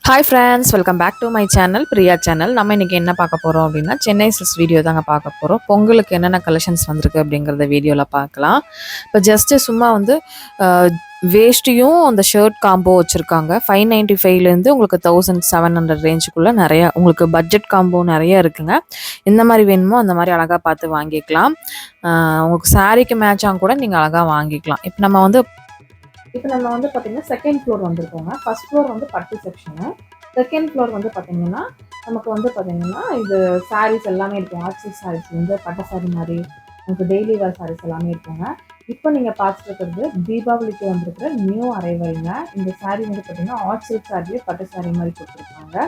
Hi friends, welcome back to my channel Priya channel. நம்ம இன்றைக்கி என்ன பார்க்க போகிறோம் அப்படின்னா சென்னை சில்க்ஸ் வீடியோ தாங்க பார்க்க போகிறோம். பொங்கலுக்கு என்னென்ன கலெக்ஷன்ஸ் வந்திருக்கு அப்படிங்கிறத வீடியோவில் பார்க்கலாம். இப்போ ஜஸ்ட்டு சும்மா வந்து வேஷ்டியும் அந்த ஷர்ட் காம்போ வச்சுருக்காங்க. 595லேருந்து உங்களுக்கு 1700 ரேஞ்சுக்குள்ளே நிறையா உங்களுக்கு பட்ஜெட் காம்போ நிறைய இருக்குங்க. எந்த மாதிரி வேணுமோ அந்த மாதிரி அழகாக பார்த்து வாங்கிக்கலாம். உங்களுக்கு சாரீக்கு மேட்சாக கூட நீங்கள் அழகாக வாங்கிக்கலாம். இப்போ நம்ம வந்து பார்த்தீங்கன்னா செகண்ட் ஃப்ளோர் வந்திருக்கோங்க. ஃபர்ஸ்ட் ஃப்ளோர் வந்து பட்டு செக்ஷனு. செகண்ட் ஃப்ளோர் வந்து பார்த்தீங்கன்னா நமக்கு வந்து பார்த்தீங்கன்னா இது சாரீஸ் எல்லாமே இருக்கும். ஆர்ச்சில் சாரீஸ் வந்து பட்டு சாரீ மாதிரி உங்களுக்கு டெய்லி வேர் சாரீஸ் எல்லாமே இருக்குங்க. இப்போ நீங்கள் பார்த்துட்டு இருக்கிறது தீபாவளிக்கு வந்திருக்கிற நியூ அரைவல்ங்க. இந்த சாரீ வந்து பார்த்தீங்கன்னா ஆர்ச்சில் சாரியே பட்டு சாரீ மாதிரி கொடுத்துருக்காங்க.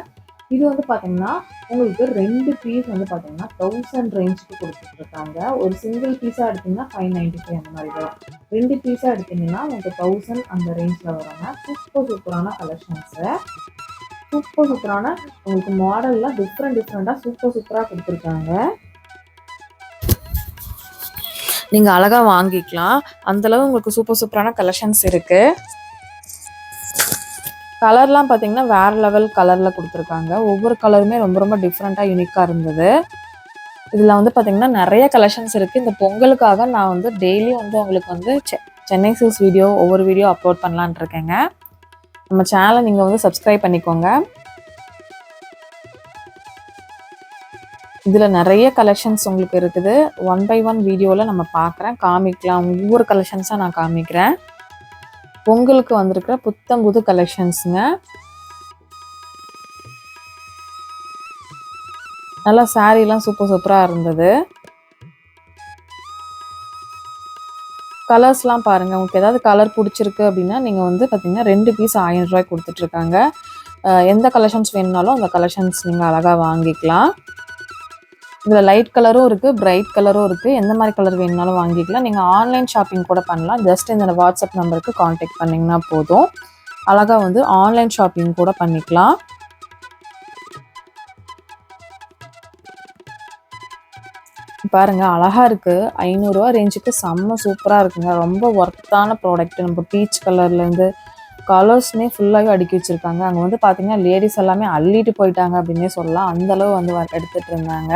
இது வந்து பார்த்தீங்கன்னா உங்களுக்கு 2 பீஸ் வந்து பார்த்தீங்கன்னா 1000 ரேஞ்சுக்கு கொடுத்துட்ருக்காங்க. ஒரு சிங்கிள் பீஸாக எடுத்திங்கன்னா 595 அந்த மாதிரி வரும். 2 பீஸாக எடுத்திங்கன்னா உங்களுக்கு 1000 அந்த ரேஞ்சில் வருங்க. சூப்பரான கலெக்ஷன்ஸு, சூப்பரான உங்களுக்கு மாடல்லாம் டிஃப்ரெண்ட்டாக சூப்பராக கொடுத்துருக்காங்க. நீங்கள் அழகாக வாங்கிக்கலாம். அந்தளவு உங்களுக்கு சூப்பரான கலெக்ஷன்ஸ் இருக்குது. கலர்லாம் பார்த்தீங்கன்னா வேறு லெவல் கலரில் கொடுத்துருக்காங்க. ஒவ்வொரு கலருமே ரொம்ப டிஃப்ரெண்ட்டாக யூனிக்காக இருந்தது. இதில் வந்து பார்த்திங்கன்னா நிறைய கலெக்ஷன்ஸ் இருக்குது. இந்த பொங்கலுக்காக நான் வந்து டெய்லி வந்து உங்களுக்கு வந்து சென்னை சில்க்ஸ் வீடியோ ஒவ்வொரு வீடியோ அப்லோட் பண்ணலான் இருக்கேங்க. நம்ம சேனலை நீங்கள் வந்து சப்ஸ்கிரைப் பண்ணிக்கோங்க. இதில் நிறைய கலெக்ஷன்ஸ் உங்களுக்கு இருக்குது. 1 by 1 வீடியோவில் நம்ம காமிக்கலாம். ஒவ்வொரு கலெக்ஷன்ஸாக நான் காமிக்கிறேன். பொங்கலுக்கு வந்திருக்கிற புது கலெக்ஷன்ஸுங்க. நல்லா சாரீலாம் சூப்பராக இருந்தது. கலர்ஸ்லாம் பாருங்கள். உங்களுக்கு ஏதாவது கலர் பிடிச்சிருக்கு அப்படின்னா நீங்கள் வந்து பார்த்தீங்கன்னா 2 பீஸ் 1000 ரூபாய்க்கு கொடுத்துட்ருக்காங்க. எந்த கலெக்ஷன்ஸ் வேணுனாலும் அந்த கலெக்ஷன்ஸ் நீங்கள் அழகாக வாங்கிக்கலாம். இதில் லைட் கலரும் இருக்குது, பிரைட் கலரும் இருக்குது. எந்த மாதிரி கலர் வேணுனாலும் வாங்கிக்கலாம். நீங்கள் ஆன்லைன் ஷாப்பிங் கூட பண்ணலாம். ஜஸ்ட் இந்த வாட்ஸ்அப் நம்பருக்கு காண்டாக்ட் பண்ணிங்கன்னா போதும். அழகாக வந்து ஆன்லைன் ஷாப்பிங் கூட பண்ணிக்கலாம். பாருங்கள், அழகாக இருக்குது. 500 ரூபா ரேஞ்சுக்கு செம்ம சூப்பராக இருக்குங்க. ரொம்ப ஒர்த்தான ப்ராடக்ட். நம்ம பீச் கலர்லேருந்து கலர்ஸ்மே ஃபுல்லாகவே அடுக்கி வச்சுருக்காங்க. அங்கே வந்து பார்த்திங்கன்னா லேடிஸ் எல்லாமே அள்ளிட்டு போயிட்டாங்க அப்படின்னே சொல்லலாம். அந்தளவு வந்து எடுத்துகிட்டு இருந்தாங்க.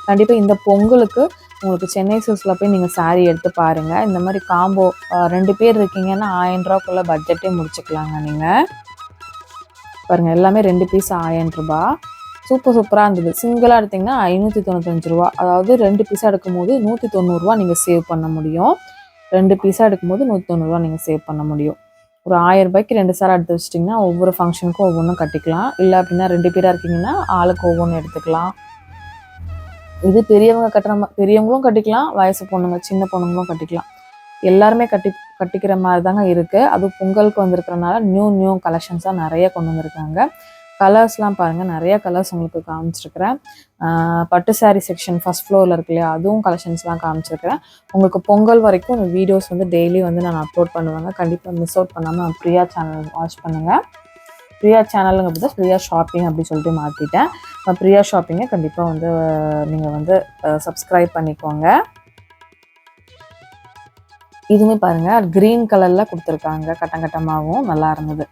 கண்டிப்பாக இந்த பொங்கலுக்கு உங்களுக்கு சென்னை சில்க்ஸில் போய் நீங்கள் சாரீ எடுத்து பாருங்கள். இந்த மாதிரி காம்போ 2 பேர் இருக்கீங்கன்னா 1000 ரூபாக்குள்ளே பட்ஜெட்டே முடிச்சுக்கலாங்க. நீங்கள் பாருங்கள், எல்லாமே 2 பீஸ் 1000 ரூபா. சூப்பராக இருந்தது. சிங்கிளாக எடுத்திங்கன்னா 595 ரூபா. அதாவது 2 பீஸாக எடுக்கும்போது 190 ரூபா நீங்கள் சேவ் பண்ண முடியும். 2 பீஸாக எடுக்கும்போது 190 ரூபா நீங்கள் சேவ் பண்ண முடியும். ஒரு 1000 ரூபாய்க்கு 2 சாரீ எடுத்து வச்சிட்டிங்கன்னா ஒவ்வொரு ஃபங்க்ஷனுக்கும் ஒவ்வொன்றும் கட்டிக்கலாம். இல்லை அப்படின்னா 2 பேராக இருக்கீங்கன்னா ஆளுக்கு ஒவ்வொன்று எடுத்துக்கலாம். இது பெரியவங்களும் கட்டிக்கலாம், வயசு பொண்ணுங்க சின்ன பொண்ணுங்களும் கட்டிக்கலாம். எல்லாருமே கட்டிக்கிற மாதிரி தாங்க இருக்குது. அதுவும் பொங்கலுக்கு வந்திருக்கிறனால நியூ கலெக்ஷன்ஸாக நிறைய கொண்டு வந்திருக்காங்க. கலர்ஸ்லாம் பாருங்கள், நிறைய கலர்ஸ் உங்களுக்கு காமிச்சிருக்கிறேன். பட்டு சாரீ செக்ஷன் ஃபஸ்ட் ஃப்ளோரில் இருக்கு இல்லையா, அதுவும் கலெக்ஷன்ஸ்லாம் காமிச்சிருக்கிறேன். உங்களுக்கு பொங்கல் வரைக்கும் இந்த வீடியோஸ் வந்து டெய்லி வந்து நான் அப்லோட் பண்ணுவேங்க. கண்டிப்பாக மிஸ் அவுட் பண்ணாமல் பிரியா சேனல் வாட்ச் பண்ணுங்கள். பிரியா சேனலுங்க அப்படி தான் பிரியா ஷாப்பிங் அப்படி சொல்லிட்டு மாற்றிட்டேன். பிரியா ஷாப்பிங்கை கண்டிப்பாக வந்து நீங்கள் வந்து சப்ஸ்கிரைப் பண்ணிக்கோங்க. இதுவுமே பாருங்கள், க்ரீன் கலரில் கொடுத்துருக்காங்க. கட்டமாகவும் நல்லா இருந்தது.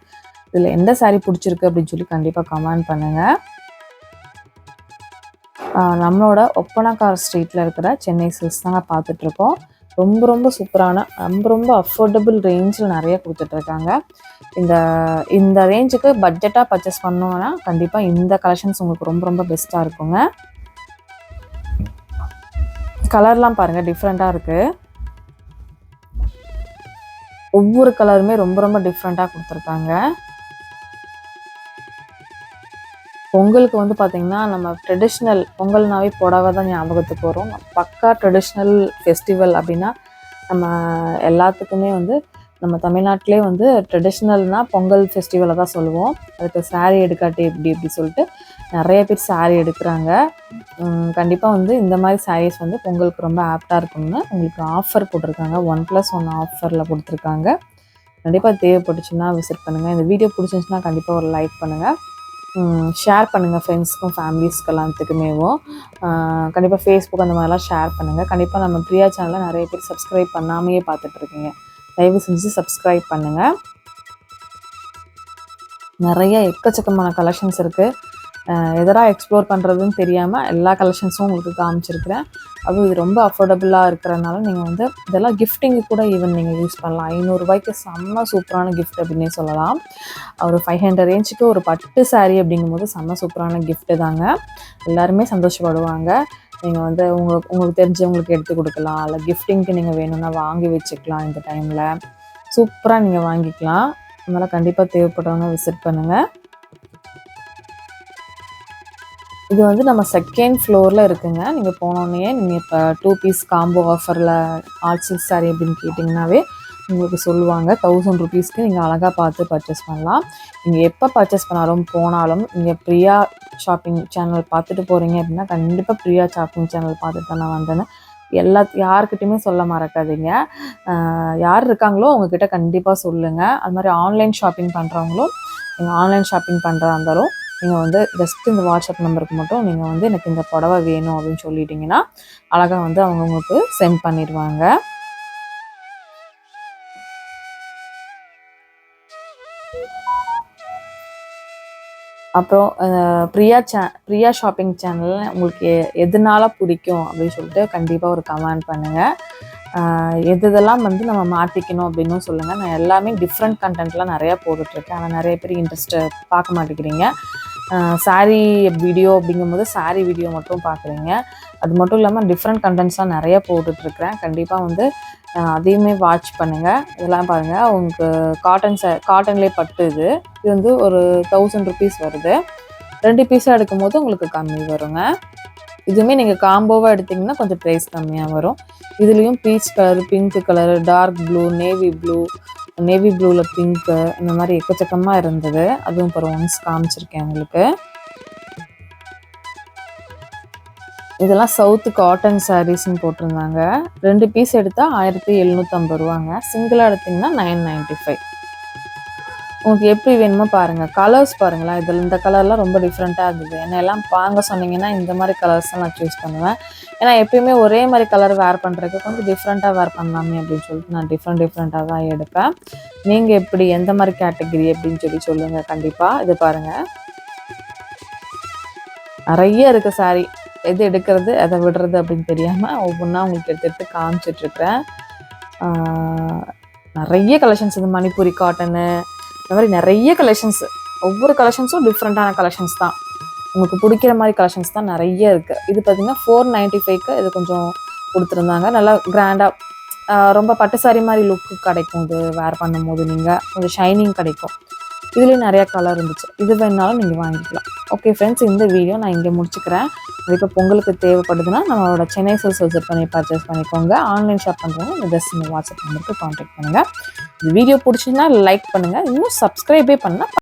இதில் எந்த சாரீ பிடிச்சிருக்கு அப்படின்னு சொல்லி கண்டிப்பாக கமெண்ட் பண்ணுங்கள். நம்மளோட ஒப்பனக்கார் ஸ்ட்ரீட்டில் இருக்கிற சென்னை சில்க்ஸ் தாங்க பார்த்துட்ருக்கோம். ரொம்ப சூப்பரான ரொம்ப அஃபோர்டபுள் ரேஞ்சில் நிறைய கொடுத்துட்ருக்காங்க. இந்த ரேஞ்சுக்கு பட்ஜெட்டாக பர்ச்சேஸ் பண்ணோன்னா கண்டிப்பாக இந்த கலெக்ஷன்ஸ் உங்களுக்கு ரொம்ப பெஸ்ட்டாக இருக்குங்க. கலர்லாம் பாருங்கள், டிஃப்ரெண்ட்டாக இருக்குது. ஒவ்வொரு கலருமே ரொம்ப டிஃப்ரெண்ட்டாக கொடுத்துருக்காங்க. பொங்கலுக்கு வந்து பார்த்திங்கன்னா நம்ம ட்ரெடிஷ்னல் பொங்கல்னாவே புடவை தான் ஞாபகத்துக்கு வரும். பக்கா ட்ரெடிஷ்னல் ஃபெஸ்டிவல் அப்படின்னா நம்ம எல்லாத்துக்குமே வந்து நம்ம தமிழ்நாட்டிலே வந்து ட்ரெடிஷ்னல்னால் பொங்கல் ஃபெஸ்டிவலை தான் சொல்லுவோம். அதுக்கு சாரீ எடுக்காட்டி எப்படி சொல்லிட்டு நிறைய பேர் சாரீ எடுக்கிறாங்க. கண்டிப்பாக வந்து இந்த மாதிரி சாரீஸ் வந்து பொங்கலுக்கு ரொம்ப ஆப்டாக இருக்கும்னு உங்களுக்கு ஆஃபர் போட்டிருக்காங்க. 1+1 ஆஃபரில் கொடுத்துருக்காங்க. கண்டிப்பாக தேவைப்பட்டுச்சுன்னா விசிட் பண்ணுங்கள். இந்த வீடியோ பிடிச்சிருந்துச்சுன்னா கண்டிப்பாக ஒரு லைக் பண்ணுங்கள். ஷேர் பண்ணுங்கள் ஃப்ரெண்ட்ஸ்க்கும் ஃபேமிலிஸ்க்கு எல்லாத்துக்குமேவும். கண்டிப்பாக ஃபேஸ்புக் அந்த மாதிரிலாம் ஷேர் பண்ணுங்கள். கண்டிப்பாக நம்ம பிரியா சேனலில் நிறைய பேர் சப்ஸ்கிரைப் பண்ணாமையே பார்த்துட்ருக்கீங்க. தயவு செஞ்சு சப்ஸ்கிரைப் பண்ணுங்கள். நிறைய எக்கச்சக்கமான கலெக்ஷன்ஸ் இருக்குது. எதராக எக்ஸ்ப்ளோர் பண்ணுறதுன்னு தெரியாமல் எல்லா கலெக்ஷன்ஸும் உங்களுக்கு காமிச்சிருக்கிறேன். அதுவும் இது ரொம்ப அஃபோர்டபுளாக இருக்கிறனால நீங்கள் வந்து இதெல்லாம் கிஃப்டிங்கு கூட ஈவன் நீங்கள் யூஸ் பண்ணலாம். 500 ரூபாய்க்கு செம்ம சூப்பரான கிஃப்ட் அப்படின்னே சொல்லலாம். ஒரு 500 ரேஞ்சுக்கு ஒரு பட்டு சாரீ அப்படிங்கும்போது செம்ம சூப்பரான கிஃப்ட்டு தாங்க. எல்லாருமே சந்தோஷப்படுவாங்க. நீங்கள் வந்து உங்களுக்கு தெரிஞ்சவங்களுக்கு எடுத்து கொடுக்கலாம், இல்லை கிஃப்டிங்க்கு நீங்கள் வேணும்னா வாங்கி வச்சுக்கலாம். இந்த டைமில் சூப்பராக நீங்கள் வாங்கிக்கலாம். அதனால் கண்டிப்பாக தேவைப்படுறவங்க விசிட் பண்ணுங்கள். இது வந்து நம்ம செகண்ட் ஃப்ளோரில் இருக்குங்க. நீங்கள் போனோடனே நீங்கள் இப்போ 2 பீஸ் காம்போ ஆஃபரில் ஆர்ட் சில்க் சாரீ அப்படின்னு கேட்டிங்கனாவே உங்களுக்கு சொல்லுவாங்க. 1000 ருபீஸ்க்கு நீங்கள் அழகாக பார்த்து பர்ச்சேஸ் பண்ணலாம். நீங்கள் எப்போ பர்ச்சேஸ் பண்ணாலும் போனாலும் நீங்கள் பிரியா ஷாப்பிங் சேனல் பார்த்துட்டு போகிறீங்க அப்படின்னா கண்டிப்பாக பிரியா ஷாப்பிங் சேனல் பார்த்துட்டு தான் நான் வந்தேன்னு யாருக்கிட்டையுமே சொல்ல மறக்காதீங்க. யார் இருக்காங்களோ அவங்கக்கிட்ட கண்டிப்பாக சொல்லுங்கள். அது மாதிரி ஆன்லைன் ஷாப்பிங் பண்ணுறவங்களும் நீங்கள் ஆன்லைன் ஷாப்பிங் பண்ணுறதா இருந்தாலும் நீங்கள் வந்து ஜஸ்ட் இந்த வாட்ஸ்அப் நம்பருக்கு மட்டும் நீங்கள் வந்து எனக்கு இந்த புடவை வேணும் அப்படின்னு சொல்லிட்டீங்கன்னா அழகாக வந்து அவங்க உங்களுக்கு சென்ட் பண்ணிடுவாங்க. அப்புறம் பிரியா ஷாப்பிங் சேனலில் உங்களுக்கு எதனால பிடிக்கும் அப்படின்னு சொல்லிட்டு கண்டிப்பாக ஒரு கமெண்ட் பண்ணுங்கள். எதெல்லாம் வந்து நம்ம மாற்றிக்கணும் அப்படின்னும் சொல்லுங்கள். நான் எல்லாமே டிஃப்ரெண்ட் கண்டென்ட்லாம் நிறையா போட்டுட்ருக்கேன். ஆனால் நிறைய பேர் இன்ட்ரெஸ்ட்டு பார்க்க மாட்டேங்கிறீங்க. சாரீ வீடியோ அப்படிங்கும்போது சாரீ வீடியோ மட்டும் பார்க்குறீங்க. அது மட்டும் இல்லாமல் டிஃப்ரெண்ட் கண்டென்ட்ஸ்லாம் நிறையா போட்டுட்ருக்கிறேன். கண்டிப்பாக வந்து அதையுமே வாட்ச் பண்ணுங்கள். இதெல்லாம் பாருங்கள், உங்களுக்கு காட்டன்லேயே பட்டு இது வந்து ஒரு 1000 ருபீஸ் வருது. 2 பீஸாக எடுக்கும்போது உங்களுக்கு கம்மி வருங்க. இதுவுமே நீங்கள் காம்போவாக எடுத்திங்கன்னா கொஞ்சம் ப்ரைஸ் கம்மியாக வரும். இதுலேயும் peach colour, pink colour, dark blue, navy ப்ளூவில் பிங்க்கு, இந்த மாதிரி எக்கச்சக்கமாக இருந்தது. அதுவும் இப்போ ஒன்ஸ் காமிச்சிருக்கேன் உங்களுக்கு. இதெல்லாம் சவுத்து காட்டன் சாரீஸ்ன்னு போட்டிருந்தாங்க. 2 பீஸ் எடுத்தால் 1750 ரூபாங்க. சிங்கிளாக எடுத்திங்கன்னா 995. உங்களுக்கு எப்படி வேணுமோ பாருங்கள். கலர்ஸ் பாருங்களேன். இதில் இந்த கலர்லாம் ரொம்ப டிஃப்ரெண்ட்டாக இருந்தது. என்னெல்லாம் வாங்க சொன்னீங்கன்னா இந்த மாதிரி கலர்ஸ் தான் நான் சூஸ் பண்ணுவேன். ஏன்னா எப்பயுமே ஒரே மாதிரி கலர் வேர் பண்ணுறதுக்கு கொஞ்சம் டிஃப்ரெண்ட்டாக வேர் பண்ணலாமே அப்படின்னு சொல்லிட்டு நான் டிஃப்ரெண்ட்டாக தான் எடுப்பேன். நீங்கள் எப்படி எந்த மாதிரி கேட்டகிரி அப்படின்னு சொல்லி சொல்லுங்கள் கண்டிப்பாக. இது பாருங்கள், நிறைய இருக்குது சாரீ. எது எடுக்கிறது எதை விடுறது அப்படின்னு தெரியாமல் ஒவ்வொன்றா உங்களுக்கு எடுத்து காமிச்சிட்ருக்கிறேன். நிறைய கலெக்ஷன்ஸ், இந்த மணிப்பூரி காட்டனு, இந்த மாதிரி நிறைய கலெக்ஷன்ஸ். ஒவ்வொரு கலெக்ஷன்ஸும் டிஃப்ரெண்ட்டான கலெக்ஷன்ஸ் தான். உங்களுக்கு பிடிக்கிற மாதிரி கலெக்ஷன்ஸ் தான் நிறைய இருக்குது. இது பார்த்திங்கன்னா 495க்கு இது கொஞ்சம் கொடுத்துருந்தாங்க. நல்லா கிராண்டாக ரொம்ப பட்டு சாரி மாதிரி லுக்கு கிடைக்கும். இது வேர் பண்ணும்போது நீங்கள் கொஞ்சம் ஷைனிங் கிடைக்கும். இதுலேயும் நிறையா கலர் இருந்துச்சு. இது வேணாலும் நீங்கள் வாங்கிக்கலாம். ஓகே ஃப்ரெண்ட்ஸ், இந்த வீடியோ நான் இங்கே முடிச்சுக்கிறேன். இப்போ பொங்கலுக்கு தேவைப்படுதுன்னா நம்மளோட சென்னை சில்க்ஸ் விசிட் பண்ணி பர்ச்சேஸ் பண்ணிக்கோங்க. ஆன்லைன் ஷாப் பண்ணுறவங்க இந்த ஜஸ்ட் இந்த வாட்ஸ்அப் நம்பருக்கு கான்டாக்ட் பண்ணுங்கள். இந்த வீடியோ பிடிச்சிங்கன்னா லைக் பண்ணுங்கள். இன்னும் சப்ஸ்கிரைபே பண்ணால்